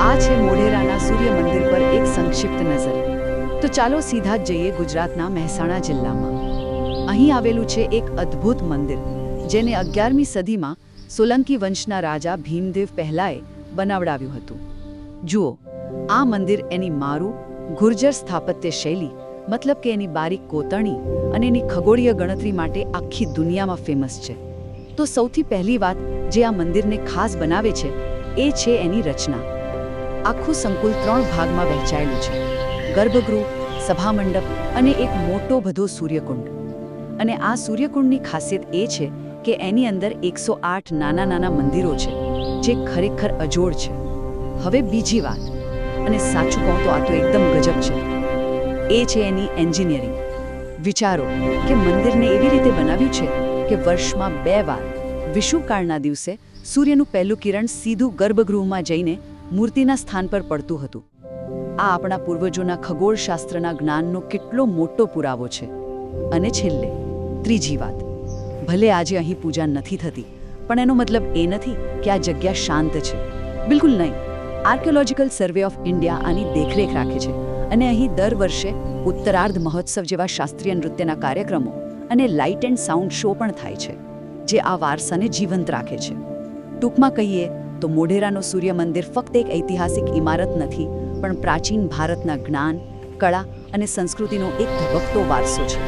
આ છે મોઢેરાના સૂર્ય મંદિર પર એક સંક્ષિપ્ત નજર. તો ચાલો સીધા જ જઈએ ગુજરાતના મહેસાણા જિલ્લામાં. અહીં આવેલું છે એક અદ્ભુત મંદિર, જેને 11મી સદીમાં સોલંકી વંશના રાજા ભીમદેવ પહેલાએ બનાવડાવ્યું હતું. જુઓ, આ મંદિર એની મારું ગુર્જર સ્થાપત્ય શૈલી, મતલબ કે એની બારીક કોતરણી અને એની ખગોળીય ગણતરી માટે આખી દુનિયામાં ફેમસ છે. તો સૌથી પહેલી વાત જે આ મંદિરને ખાસ બનાવે છે એ છે એની રચના. આખું સંકુલ 3 ભાગમાં વહેંચાયેલું છે: ગર્ભગૃહ, સભામંડપ અને એક મોટો બધો સૂર્યકુંડ. અને આ સૂર્યકુંડની ખાસિયત એ છે કે એની અંદર 108 નાના નાના મંદિરો છે, જે ખરેખર અજોડ છે. હવે બીજી વાત, અને સાચું કહું તો આ તો એકદમ ગજબ છે, એ છે એની એન્જિનિયરિંગ. વિચારો કે મંદિરને એવી રીતે બનાવ્યું છે કે વર્ષમાં 2 વાર વિષુવકાળના દિવસે સૂર્યનું પહેલું કિરણ સીધું ગર્ભગૃહમાં જઈને મૂર્તિના સ્થાન પર પડતું હતું. આ આપણા પૂર્વજોના ખગોળશાસ્ત્રના જ્ઞાનનો કેટલો મોટો પુરાવો છે. અને છેલ્લે ત્રીજી વાત, ભલે આજે અહીં પૂજા નથી થતી, પણ એનો મતલબ એ નથી કે આ જગ્યા શાંત છે. બિલકુલ નહીં. આર્કિયોલોજીકલ સર્વે ઓફ ઇન્ડિયા આની દેખરેખ રાખે છે, અને અહીં દર વર્ષે ઉત્તરાર્ધ મહોત્સવ જેવા શાસ્ત્રીય નૃત્યના કાર્યક્રમો અને લાઇટ એન્ડ સાઉન્ડ શો પણ થાય છે, જે આ વારસાને જીવંત રાખે છે. ટૂંકમાં કહીએ તો મોઢેરાનું સૂર્ય મંદિર ફક્ત એક ઐતિહાસિક ઇમારત નથી, પણ પ્રાચીન ભારતના જ્ઞાન, કળા અને સંસ્કૃતિનો એક ધબકતો વારસો છે.